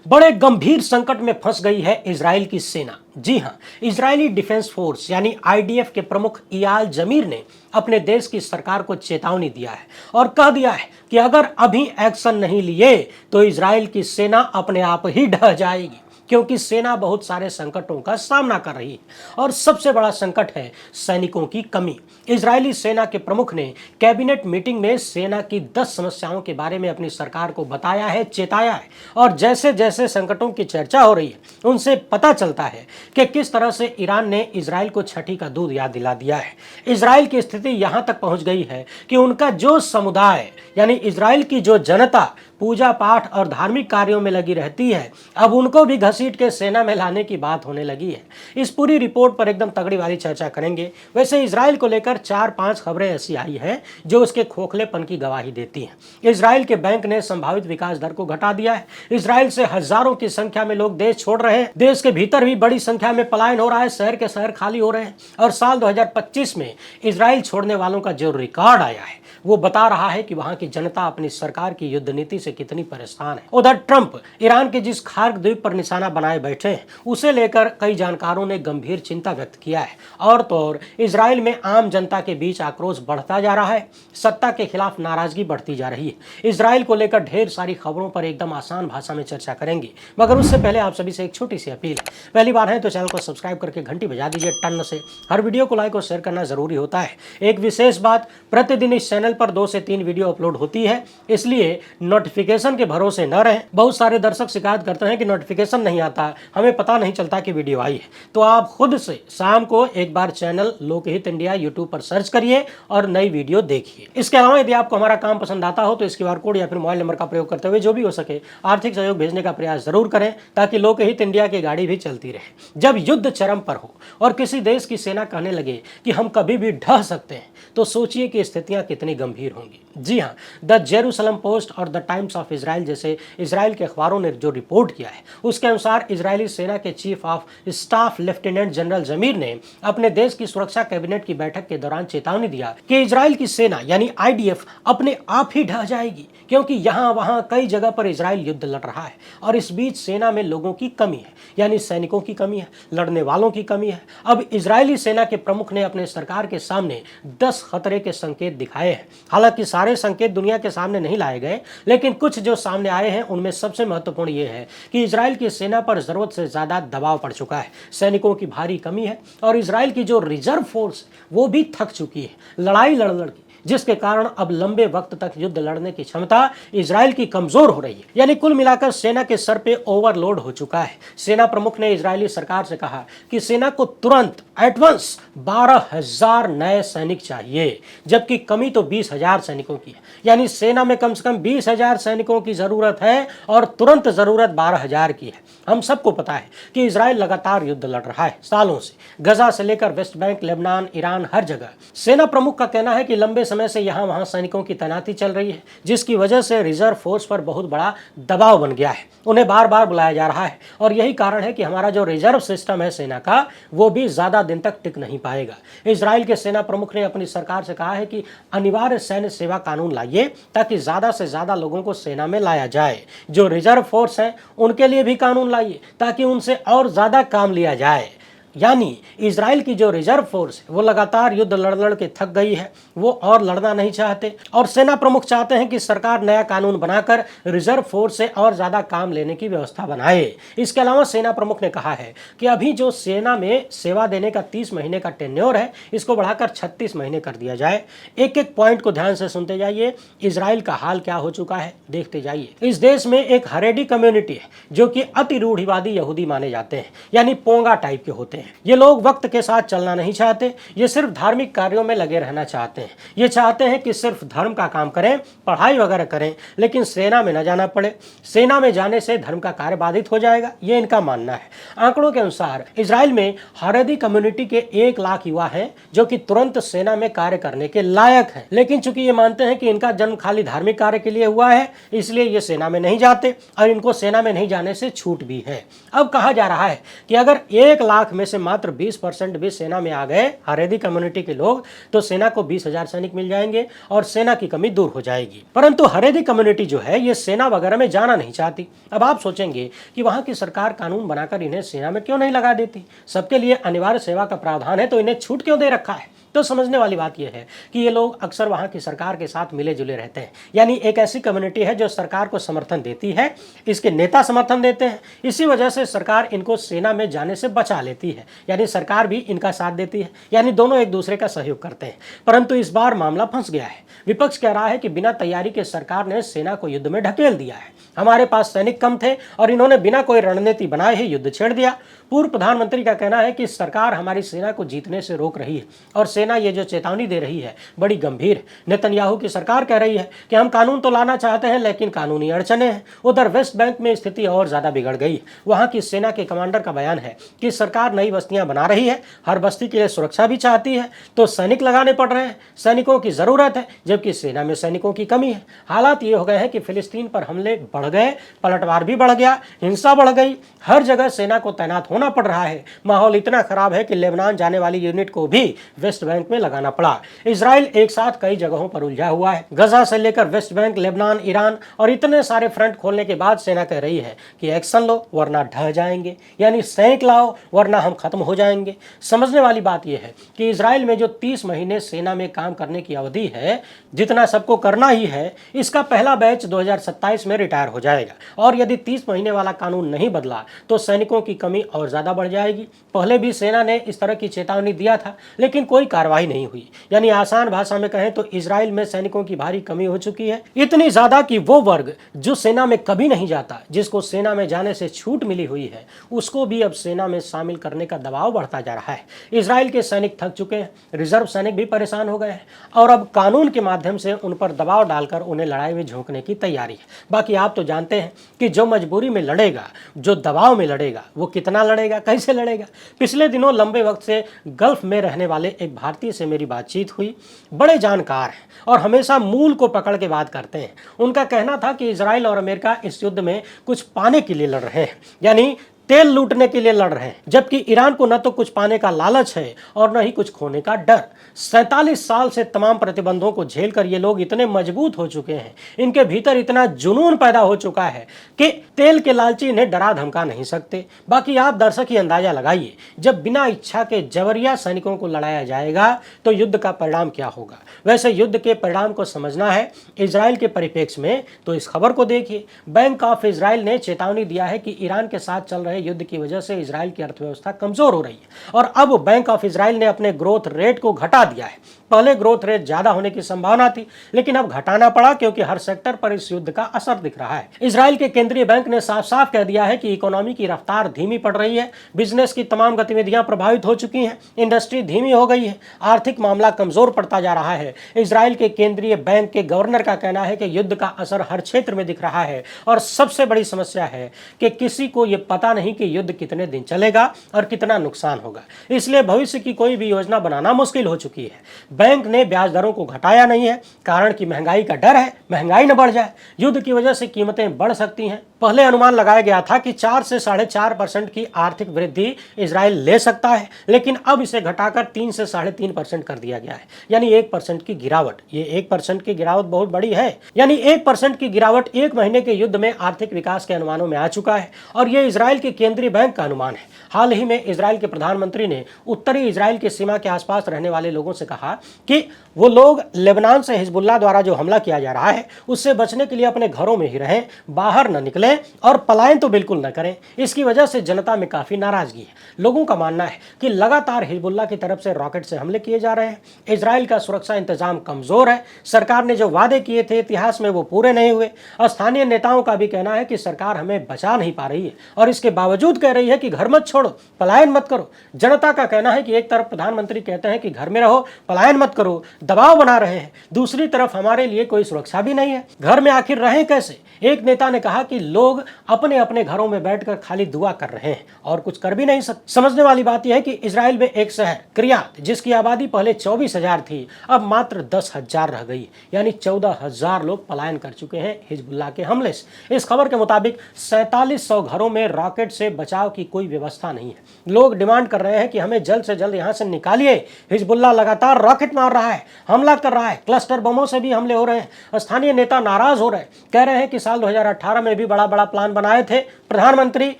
बड़े गंभीर संकट में फंस गई है इजराइल की सेना। जी हां, इजरायली डिफेंस फोर्स यानी आईडीएफ के प्रमुख इयाल जमीर ने अपने देश की सरकार को चेतावनी दिया है और कह दिया है कि अगर अभी एक्शन नहीं लिए तो इजराइल की सेना अपने आप ही ढह जाएगी, क्योंकि सेना बहुत सारे संकटों का सामना कर रही है और सबसे बड़ा संकट है सैनिकों की कमी। इजरायली सेना के प्रमुख ने कैबिनेट मीटिंग में सेना की 10 समस्याओं के बारे में अपनी सरकार को बताया है, चेताया है और जैसे जैसे संकटों की चर्चा हो रही है उनसे पता चलता है कि किस तरह से ईरान ने इजराइल को छठी का दूध याद दिला दिया है। इजराइल की स्थिति यहां तक पहुंच गई है कि उनका जो समुदाय यानी इजराइल की जो जनता पूजा पाठ और धार्मिक कार्यों में लगी रहती है, अब उनको भी घसीट के सेना में लाने की बात होने लगी है। इस पूरी रिपोर्ट पर एकदम तगड़ी वाली चर्चा करेंगे। वैसे इजराइल को लेकर 4-5 खबरें ऐसी आई हैं जो उसके खोखलेपन की गवाही देती हैं। इजराइल के बैंक ने संभावित विकास दर को घटा दिया है। इजराइल से हजारों की संख्या में लोग देश छोड़ रहे हैं। देश के भीतर भी बड़ी संख्या में पलायन हो रहा है, शहर के शहर खाली हो रहे हैं और साल 2025 में इजराइल छोड़ने वालों का जो रिकॉर्ड आया है वो बता रहा है कि वहां की जनता अपनी सरकार की युद्ध नीति से कितनी परेशान है। उधर ट्रंप ईरान के जिस खार्क द्वीप पर निशाना बनाए बैठे हैं उसे लेकर कई जानकारों ने गंभीर चिंता व्यक्त किया है। और तो और इजराइल में आम जनता के बीच आक्रोश बढ़ता जा रहा है, सत्ता के खिलाफ नाराजगी बढ़ती जा रही है। इजराइल को लेकर ढेर सारी खबरों पर एकदम आसान भाषा में चर्चा करेंगे, मगर उससे पहले आप सभी से एक छोटी सी अपील है। पहली बार है तो चैनल को सब्सक्राइब करके घंटी बजा दीजिए टन से। हर वीडियो को लाइक और शेयर करना जरूरी होता है। एक विशेष बात, प्रतिदिन इस चैनल पर 2 से 3 वीडियो अपलोड होती है, इसलिए नोटिफिकेशन के भरोसे न रहें। बहुत सारे दर्शक शिकायत करते हैं कि नोटिफिकेशन नहीं आता, हमें पता नहीं चलता कि वीडियो आई है। तो आप खुद से शाम को एक बार चैनल लोकहित इंडिया यूट्यूब पर सर्च करिए और नई वीडियो देखिए। इसके अलावा यदि आपको हमारा काम पसंद आता हो तो इस QR कोड या फिर मोबाइल नंबर का प्रयोग करते हुए जो भी हो सके आर्थिक सहयोग भेजने का प्रयास जरूर करें, ताकि लोकहित इंडिया की गाड़ी भी चलती रहे। जब युद्ध चरम पर हो और किसी देश की सेना कहने लगे कि हम कभी भी ढह सकते हैं, तो सोचिए कि स्थितियां कितनी गंभीर होंगी। जी हां, द जेरूसलम पोस्ट और द टाइम्स ऑफ इजराइल जैसे इजराइल के अखबारों ने जो रिपोर्ट किया है उसके अनुसार इजरायली सेना के chief of staff lieutenant general Zamir ने अपने देश की सुरक्षा कैबिनेट की बैठक के दौरान चेतावनी दिया कि इजराइल की सेना यानी आईडीएफ अपने आप ही ढह जाएगी, क्योंकि यहां वहां कई जगह पर इजराइल युद्ध लड़ रहा है और इस बीच सेना में लोगों की कमी है, यानी सैनिकों की कमी है, लड़ने वालों की कमी है। अब इजरायली सेना के प्रमुख ने अपने सरकार के सामने 10 खतरे के संकेत दिखाए हैं। हालांकि सारे संकेत दुनिया के सामने नहीं लाए गए, लेकिन कुछ जो सामने आए हैं उनमें सबसे महत्वपूर्ण ये है कि इजराइल की सेना पर जरूरत से ज्यादा दबाव पड़ चुका है, सैनिकों की भारी कमी है और इजराइल की जो रिजर्व फोर्स वो भी थक चुकी है लड़ाई लड़ लड़ के, जिसके कारण अब लंबे वक्त तक युद्ध लड़ने की क्षमता इजराइल की कमजोर हो रही है। यानी कुल मिलाकर सेना के सर पे ओवरलोड हो चुका है। सेना प्रमुख ने इजरायली सरकार से कहा कि सेना को तुरंत एडवांस 12,000 नए सैनिक चाहिए, जबकि कमी तो 20,000 सैनिकों की है। यानी सेना में कम से कम 20,000 सैनिकों की जरूरत है और तुरंत जरूरत 12,000 की है। हम सबको पता है कि इजराइल लगातार युद्ध लड़ रहा है सालों से, गजा से लेकर वेस्ट बैंक, लेबनान, ईरान, हर जगह। सेना प्रमुख का कहना है कि लंबे समय से यहां वहां सैनिकों की तैनाती चल रही है, जिसकी वजह से रिजर्व फोर्स पर बहुत बड़ा दबाव बन गया है। उन्हें बार बार बुलाया जा रहा है और यही कारण है कि हमारा जो रिजर्व सिस्टम है सेना का वो भी ज्यादा दिन तक टिक नहीं पाएगा। इजराइल के सेना प्रमुख ने अपनी सरकार से कहा है कि अनिवार्य सैन्य सेवा कानून लाइए, ताकि ज्यादा से ज्यादा लोगों को सेना में लाया जाए। जो रिजर्व फोर्स है उनके लिए भी कानून लाइए, ताकि उनसे और ज्यादा काम लिया जाए। यानी इजराइल की जो रिजर्व फोर्स है वो लगातार युद्ध लड़ लड़ के थक गई है, वो और लड़ना नहीं चाहते और सेना प्रमुख चाहते हैं कि सरकार नया कानून बनाकर रिजर्व फोर्स से और ज्यादा काम लेने की व्यवस्था बनाए। इसके अलावा सेना प्रमुख ने कहा है कि अभी जो सेना में सेवा देने का 30 महीने का टेन्योर है इसको बढ़ाकर 36 महीने कर दिया जाए। एक एक पॉइंट को ध्यान से सुनते जाइए। इजराइल का हाल क्या हो चुका है देखते जाइए। इस देश में एक हरेडी कम्युनिटी है जो कि अति रूढ़िवादी यहूदी माने जाते हैं, यानी पोंगा टाइप के होते हैं। ये लोग वक्त के साथ चलना नहीं चाहते, ये सिर्फ धार्मिक कार्यों में लगे रहना चाहते हैं। ये चाहते हैं कि सिर्फ धर्म का काम करें, पढ़ाई वगैरह करें, लेकिन सेना में न जाना पड़े। सेना में जाने से धर्म का कार्य बाधित हो जाएगा, ये इनका मानना है। आंकड़ों के अनुसार इजराइल में हरेदी कम्युनिटी के 1 लाख युवा हैं जो कि तुरंत सेना में कार्य करने के लायक हैं, लेकिन चूंकि ये मानते हैं कि इनका जन्म खाली धार्मिक कार्य के लिए हुआ है, इसलिए ये सेना में नहीं जाते और इनको सेना में नहीं जाने से छूट भी है। अब कहा जा रहा है कि अगर 1 लाख में से मात्र 20% भी सेना में आ गए हरेदी कम्युनिटी के लोग तो सेना को 20,000 सैनिक मिल जाएंगे और सेना की कमी दूर हो जाएगी। परंतु हरेदी कम्युनिटी जो है ये सेना वगैरह में जाना नहीं चाहती। अब आप सोचेंगे कि वहां की सरकार कानून बनाकर इन्हें सेना में क्यों नहीं लगा देती, सबके लिए अनिवार्य सेवा का प्रावधान है तो इन्हें छूट क्यों दे रखा है। तो समझने वाली बात यह है कि ये लोग अक्सर वहां की सरकार के साथ मिले जुले रहते हैं, यानी एक ऐसी कम्युनिटी है जो सरकार को समर्थन देती है, इसके नेता समर्थन देते हैं, इसी वजह से सरकार इनको सेना में जाने से बचा लेती है, यानी सरकार भी इनका साथ देती है, यानी दोनों एक दूसरे का सहयोग करते हैं। परंतु इस बार मामला फंस गया है। विपक्ष कह रहा है कि बिना तैयारी के सरकार ने सेना को युद्ध में ढकेल दिया है, हमारे पास सैनिक कम थे और इन्होंने बिना कोई रणनीति बनाए ही युद्ध छेड़ दिया। पूर्व प्रधानमंत्री का कहना है कि सरकार हमारी सेना को जीतने से रोक रही है और सेना ये जो चेतावनी दे रही है बड़ी गंभीर है। नेतन्याहू की सरकार कह रही है कि हम कानून तो लाना चाहते हैं लेकिन कानूनी अड़चने हैं। उधर वेस्ट बैंक में स्थिति और ज्यादा बिगड़ गई। वहां की सेना के कमांडर का बयान है कि सरकार नई बस्तियां बना रही है, हर बस्ती के लिए सुरक्षा भी चाहती है तो सैनिक लगाने पड़ रहे हैं, सैनिकों की जरूरत है जबकि सेना में सैनिकों की कमी है। हालात ये हो गए हैं कि फिलिस्तीन पर हमले बढ़ गए, पलटवार भी बढ़ गया, हिंसा बढ़ गई, हर जगह सेना को तैनात होना पड़ रहा है। माहौल इतना खराब है कि लेबनान जाने वाली यूनिट को भी वेस्ट बैंक में लगाना पड़ा। इजराइल एक साथ कई जगहों पर उलझा हुआ है, गजा से लेकर वेस्ट बैंक, लेबनान, ईरान और इतने सारे फ्रंट खोलने के बाद सेना कह रही है कि एक्शन लो वरना ढह जाएंगे, यानी सैनिक लाओ वरना हम खत्म हो जाएंगे। समझने वाली बात यह है कि इजराइल में जो 30 महीने सेना में काम करने की अवधि है, जितना सबको करना ही है, इसका पहला बैच 2027 में रिटायर हो जाएगा और यदि 30 महीने वाला कानून नहीं बदला तो सैनिकों की कमी और ज्यादा बढ़ जाएगी। पहले भी सेना ने इस तरह की चेतावनी दिया था लेकिन कोई कार्रवाई नहीं हुई। यानी आसान भाषा में कहें तो इजराइल में सैनिकों की भारी कमी हो चुकी है, इतनी ज्यादा कि वो वर्ग जो सेना में कभी नहीं जाता, जिसको सेना में जाने से छूट मिली हुई है, उसको भी अब सेना में शामिल करने का दबाव बढ़ता जा रहा है। इजराइल के सैनिक थक चुके हैं, रिजर्व सैनिक भी परेशान हो गए हैं और अब कानून के माध्यम से उन पर दबाव डालकर उन्हें लड़ाई में झोंकने की तैयारी है। बाकी आप तो जानते हैं कि जो मजबूरी में लड़ेगा, जो दबाव में लड़ेगा, वो कितना लड़ेगा, कैसे लड़ेगा। पिछले दिनों लंबे वक्त से गल्फ में रहने वाले एक भारतीय से मेरी बातचीत हुई। बड़े जानकार हैं और हमेशा मूल को पकड़ के बात करते हैं। उनका कहना था कि इजराइल और अमेरिका इस युद्ध में कुछ पाने के लिए लड़ रहे हैं, यानी तेल लूटने के लिए लड़ रहे हैं, जबकि ईरान को न तो कुछ पाने का लालच है और न ही कुछ खोने का डर। 47 साल से तमाम प्रतिबंधों को झेलकर ये लोग इतने मजबूत हो चुके हैं, इनके भीतर इतना जुनून पैदा हो चुका है कि तेल के लालची इन्हें डरा धमका नहीं सकते। बाकी आप दर्शक ही अंदाजा लगाइए, जब बिना इच्छा के जबरिया सैनिकों को लड़ाया जाएगा तो युद्ध का परिणाम क्या होगा। वैसे युद्ध के परिणाम को समझना है इजराइल के परिप्रेक्ष्य में तो इस खबर को देखिए। बैंक ऑफ इजराइल ने चेतावनी दिया है कि ईरान के साथ चल रहे युद्ध की वजह से इजराइल की अर्थव्यवस्था कमजोर हो रही है और अब बैंक ऑफ इजराइल ने अपने ग्रोथ रेट को घटा दिया है। पहले ग्रोथ रेट ज्यादा होने की संभावना थी लेकिन अब घटाना पड़ा क्योंकि हर सेक्टर पर इस युद्ध का असर दिख रहा है। इजराइल के केंद्रीय बैंक ने साफ साफ कह दिया है कि इकोनॉमी की रफ्तार धीमी पड़ रही है, बिजनेस की तमाम गतिविधियां प्रभावित हो चुकी हैं, इंडस्ट्री धीमी हो गई है, आर्थिक मामला कमजोर पड़ता जा रहा है। इजराइल के केंद्रीय बैंक के गवर्नर का कहना है कि युद्ध का असर हर क्षेत्र में दिख रहा है और सबसे बड़ी समस्या है कि किसी को यह पता नहीं कि युद्ध कितने दिन चलेगा और कितना नुकसान होगा, इसलिए भविष्य की कोई भी योजना बनाना मुश्किल हो चुकी है। बैंक ने ब्याज दरों को घटाया नहीं है, कारण कि महंगाई का डर है, महंगाई न बढ़ जाए। युद्ध की वजह से कीमतें बढ़ सकती हैं। पहले अनुमान लगाया गया था कि 4 से 4.5% की आर्थिक वृद्धि इजराइल ले सकता है, लेकिन अब इसे घटाकर 3 से 3.5% कर दिया गया है, यानी 1% की गिरावट। ये 1% की गिरावट बहुत बड़ी है, यानी 1% की गिरावट एक महीने के युद्ध में आर्थिक विकास के अनुमानों में आ चुका है और ये इजराइल के केंद्रीय बैंक का अनुमान है। हाल ही में इजराइल के प्रधानमंत्री ने उत्तरी इजराइल की सीमा के आसपास रहने वाले लोगों से कहा कि वो लोग लेबनान से हिजबुल्लाह द्वारा जो हमला किया जा रहा है उससे बचने के लिए अपने घरों में ही रहें, बाहर न निकलें और पलायन तो बिल्कुल न करें। इसकी वजह से जनता में काफी नाराजगी है। लोगों का मानना है कि लगातार हिजबुल्लाह की तरफ से रॉकेट से हमले किए जा रहे हैं। इजराइल का सुरक्षा इंतजाम कमजोर है, सरकार ने जो वादे किए थे इतिहास में वो पूरे नहीं हुए। स्थानीय नेताओं का भी कहना है कि सरकार हमें बचा नहीं पा रही है और इसके बावजूद कह रही है कि घर मत छोड़ो, पलायन मत करो। जनता का कहना है कि एक तरफ प्रधानमंत्री कहते हैं कि घर में रहो, पलायन मत करो, दबाव बना रहे हैं, दूसरी तरफ हमारे लिए कोई सुरक्षा भी नहीं है, घर में आखिर रहें कैसे। एक नेता ने कहा कि लोग अपने अपने घरों में बैठकर खाली दुआ कर रहे हैं और कुछ कर भी नहीं सकते। समझने वाली बात यह है कि इजराइल में एक शहर किर्यात, जिसकी आबादी पहले 24,000 थी, अब मात्र 10,000 रह गई, यानी 14,000 लोग पलायन कर चुके हैं हिजबुल्लाह के हमले से। इस खबर के मुताबिक 4700 घरों में रॉकेट से बचाव की कोई व्यवस्था नहीं है। लोग डिमांड कर रहे हैं कि हमें जल्द से जल्द यहां से निकालिए। हिजबुल्लाह लगातार रॉकेट मार रहा है, हमला कर रहा है, क्लस्टर बमों से भी हमले हो रहे हैं। स्थानीय नेता नाराज हो रहे हैं, कह रहे हैं कि साल 2018 में भी बड़ा बड़ा प्लान बनाए थे प्रधानमंत्री,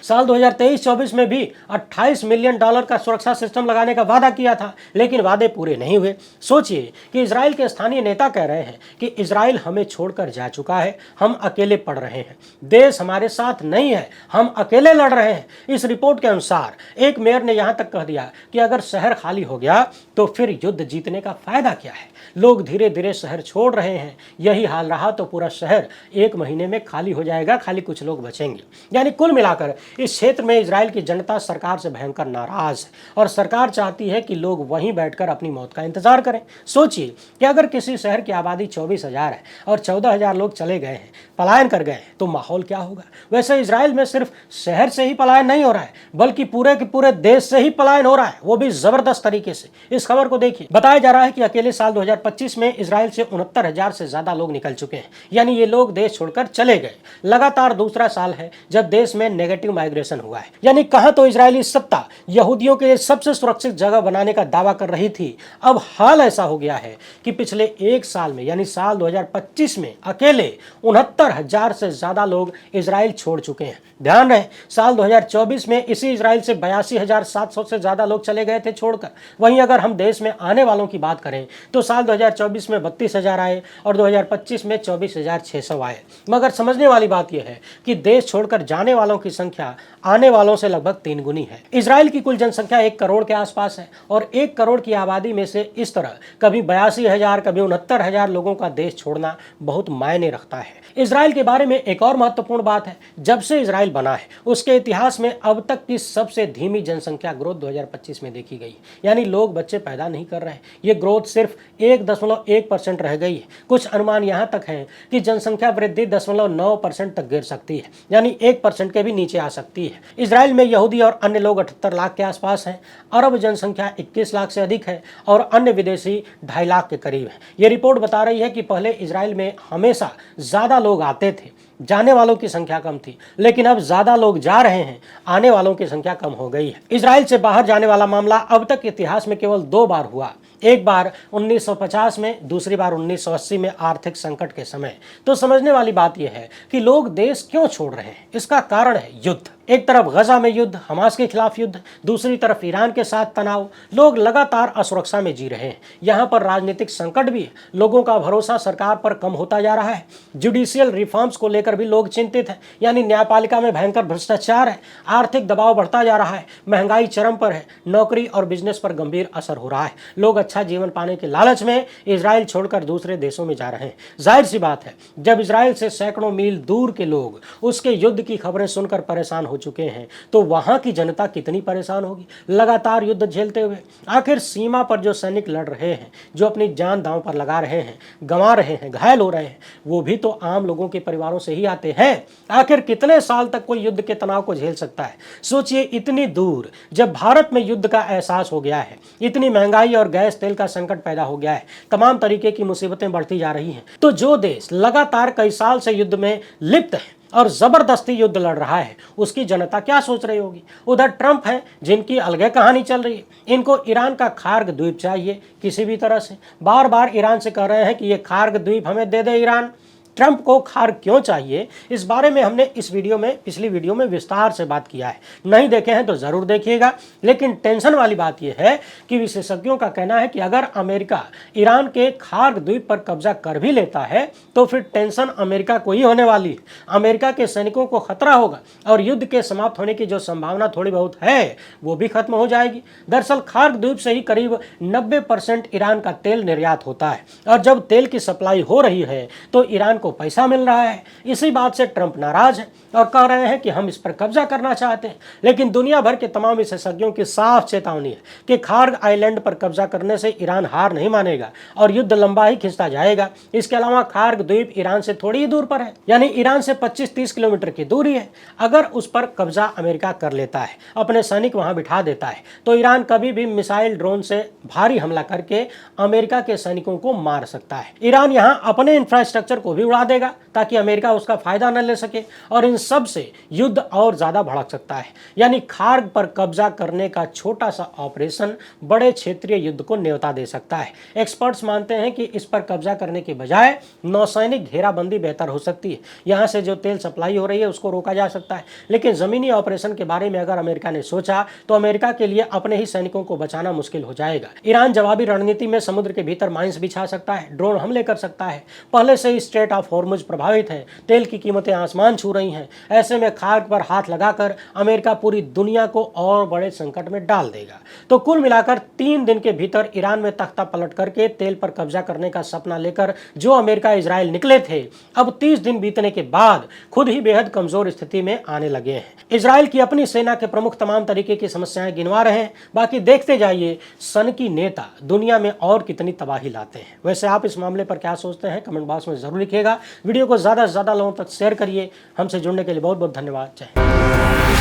साल 2023-24 में भी $28 मिलियन का सुरक्षा सिस्टम लगाने का वादा किया था, लेकिन वादे पूरे नहीं हुए। सोचिए कि इजराइल के स्थानीय नेता कह रहे हैं कि इजराइल हमें छोड़कर जा चुका है, हम अकेले पड़ रहे हैं, देश हमारे साथ नहीं है, हम अकेले लड़ रहे हैं। इस रिपोर्ट के अनुसार एक मेयर ने यहां तक कह दिया कि अगर शहर खाली हो गया तो फिर युद्ध जीतने का फायदा क्या है। लोग धीरे धीरे शहर छोड़ रहे हैं। यही हाल रहा तो पूरा शहर 1 महीने में खाली हो जाएगा, खाली कुछ लोग बचेंगे। यानी कुल मिलाकर इस क्षेत्र में इजराइल की जनता सरकार से भयंकर नाराज है और सरकार चाहती है कि लोग वहीं बैठकर अपनी मौत का इंतजार करें। सोचिए कि अगर किसी शहर की आबादी 24,000 है और 14,000 लोग चले गए हैं, पलायन कर गए हैं, तो माहौल क्या होगा। वैसे इजराइल में सिर्फ शहर से ही पलायन नहीं हो रहा है, बल्कि पूरे के पूरे देश से ही पलायन हो रहा है, वो भी जबरदस्त तरीके से। इस खबर को देखिए, बताया जा रहा है कि अकेले साल 2025 में इजराइल से 69,000 से ज्यादा लोग निकल चुके हैं, यानी ये लोग देश छोड़कर चले गए। लगातार दूसरा साल है जब देश में नेगेटिव माइग्रेशन हुआ है। यानी कहां तो इजरायली सत्ता यहूदियों के लिए सबसे सुरक्षित जगह बनाने का दावा कर रही थी, अब हाल ऐसा हो गया है कि पिछले एक साल में यानी साल 2025 में अकेले 69,000 से ज्यादा लोग इजराइल छोड़ चुके हैं। ध्यान रहे, साल 2024 में इसी इजराइल से 82,700 से ज्यादा लोग चले गए थे छोड़कर। वहीं अगर हम देश में आने वालों की बात करें तो साल 2024 में 32,000 आए और 2025 में 24,600 आए। मगर समझने वाली बात यह है कि देश छोड़कर जाने वालों की संख्या आने वालों से लगभग 3 गुनी है। इजराइल की कुल जनसंख्या 1 करोड़ के आसपास है और 1 करोड़ की आबादी में से इस तरह कभी 82,000 कभी 69,000 लोगों का देश छोड़ना बहुत मायने रखता है। इजराइल के बारे में एक और महत्वपूर्ण बात है, जब से इजराइल बना है उसके इतिहास में अब तक की सबसे धीमी जनसंख्या ग्रोथ 2025 में देखी गई। यानी लोग बच्चे पैदा नहीं कर रहे हैं, ये ग्रोथ सिर्फ 1.1% रह गई है। कुछ अनुमान यहाँ तक हैं कि जनसंख्या वृद्धि 0.9% तक गिर सकती है, यानी 1% के भी नीचे आ सकती है। इजराइल में यहूदी और अन्य लोग 78 लाख के आसपास हैं। अरब जनसंख्या 21 लाख से अधिक है और अन्य विदेशी 2.5 लाख के करीब है। ये रिपोर्ट बता रही है कि पहले इजराइल में हमेशा ज्यादा लोग आते थे, जाने वालों की संख्या कम थी, लेकिन अब ज्यादा लोग जा रहे हैं, आने वालों की संख्या कम हो गई है। इजराइल से बाहर जाने वाला मामला अब तक इतिहास में केवल 2 बार हुआ, एक बार 1950 में, दूसरी बार 1980 में आर्थिक संकट के समय। तो समझने वाली बात यह है कि लोग देश क्यों छोड़ रहे हैं। इसका कारण है युद्ध। एक तरफ गजा में युद्ध, हमास के खिलाफ युद्ध, दूसरी तरफ ईरान के साथ तनाव। लोग लगातार असुरक्षा में जी रहे हैं। यहाँ पर राजनीतिक संकट भी है, लोगों का भरोसा सरकार पर कम होता जा रहा है। जुडिशियल रिफॉर्म्स को लेकर भी लोग चिंतित हैं, यानी न्यायपालिका में भयंकर भ्रष्टाचार है। आर्थिक दबाव बढ़ता जा रहा है, महंगाई चरम पर है, नौकरी और बिजनेस पर गंभीर असर हो रहा है। लोग अच्छा जीवन पाने के लालच में इजराइल छोड़कर दूसरे देशों में जा रहे हैं। जाहिर सी बात है, जब इजराइल से सैकड़ों मील दूर के लोग उसके युद्ध की खबरें सुनकर परेशान हो चुके हैं, तो वहां की जनता कितनी परेशान होगी लगातार युद्ध झेलते हुए। आखिर सीमा पर जो सैनिक लड़ रहे हैं, जो अपनी जान दांव पर लगा रहे हैं, गंवा रहे हैं, घायल हो रहे हैं, वो भी तो आम लोगों के परिवारों से ही आते हैं। आखिर कितने साल तक कोई युद्ध के तनाव को झेल सकता है। सोचिए, इतनी दूर जब भारत में युद्ध का एहसास हो गया है, इतनी महंगाई और गैस तेल का संकट पैदा हो गया है, तमाम तरीके की मुसीबतें बढ़ती जा रही हैं, तो जो देश लगातार कई साल से युद्ध में लिप्त है और जबरदस्ती युद्ध लड़ रहा है, उसकी जनता क्या सोच रही होगी। उधर ट्रंप है, जिनकी अलग कहानी चल रही है। इनको ईरान का खार्ग द्वीप चाहिए किसी भी तरह से। बार बार ईरान से कह रहे हैं कि ये खार्ग द्वीप हमें दे दे ईरान। ट्रंप को खार्ग क्यों चाहिए, इस बारे में हमने इस वीडियो में, पिछली वीडियो में विस्तार से बात किया है। नहीं देखे हैं तो जरूर देखिएगा। लेकिन टेंशन वाली बात यह है कि विशेषज्ञों का कहना है कि अगर अमेरिका ईरान के खार्ग द्वीप पर कब्जा कर भी लेता है तो फिर टेंशन अमेरिका को ही होने वाली है। अमेरिका के सैनिकों को खतरा होगा और युद्ध के समाप्त होने की जो संभावना थोड़ी बहुत है वो भी खत्म हो जाएगी। दरअसल खार्ग द्वीप से ही करीब 90% ईरान का तेल निर्यात होता है और जब तेल की सप्लाई हो रही है तो ईरान को पैसा मिल रहा है। इसी बात से ट्रंप नाराज है और कह रहे हैं कि हम इस पर कब्जा करना चाहते हैं। लेकिन दुनिया भर के तमाम विशेषज्ञों की साफ चेतावनी है कि खार्ग आइलैंड पर कब्जा करने से ईरान हार नहीं मानेगा और युद्ध लंबा ही खिंचता जाएगा। इसके अलावा खार्ग द्वीप ईरान से थोड़ी ही दूर पर है, यानी ईरान से 25-30 किलोमीटर की दूरी है। अगर उस पर कब्जा अमेरिका कर लेता है, अपने सैनिक वहां बिठा देता है, तो ईरान कभी भी मिसाइल ड्रोन से भारी हमला करके अमेरिका के सैनिकों को मार सकता है। ईरान यहां अपने इंफ्रास्ट्रक्चर को भी उड़ा देगा ताकि अमेरिका उसका फायदा न ले सके और इन सब से युद्ध और ज्यादा भड़क सकता है। यानी खार्ग पर कब्जा करने का छोटा सा ऑपरेशन बड़े क्षेत्रीय युद्ध को न्योता दे सकता है। एक्सपर्ट्स मानते हैं कि इस पर कब्जा करने के बजाय नौसैनिक घेराबंदी बेहतर हो सकती है। यहां से जो तेल सप्लाई हो रही है उसको रोका जा सकता है। लेकिन जमीनी ऑपरेशन के बारे में अगर अमेरिका ने सोचा तो अमेरिका के लिए अपने ही सैनिकों को बचाना मुश्किल हो जाएगा। ईरान जवाबी रणनीति में समुद्र के भीतर माइंस बिछा सकता है, ड्रोन हमले कर सकता है। पहले से ही स्ट्रेट ऑफ हॉर्मुज प्रभावित है, तेल की कीमतें आसमान छू रही हैं। ऐसे में खार्ग पर हाथ लगाकर अमेरिका पूरी दुनिया को और बड़े संकट में डाल देगा। तो कुल मिलाकर 3 दिन के भीतर ईरान में तख्ता पलट करके तेल पर कब्जा करने का सपना लेकर जो अमेरिका इजराइल निकले थे, अब 30 दिन बीतने के बाद खुद ही बेहद कमजोर स्थिति में आने लगे हैं। इजराइल की अपनी सेना के प्रमुख तमाम तरीके की समस्याएं गिनवा रहे हैं। बाकी देखते जाइए सनकी नेता दुनिया में और कितनी तबाही लाते हैं। वैसे आप इस मामले पर क्या सोचते हैं, कमेंट बॉक्स में जरूर लिखिएगा। वीडियो को ज्यादा से ज्यादा लोगों तक शेयर करिए। हमसे जुड़ने के लिए बहुत बहुत धन्यवाद। जय हिंद।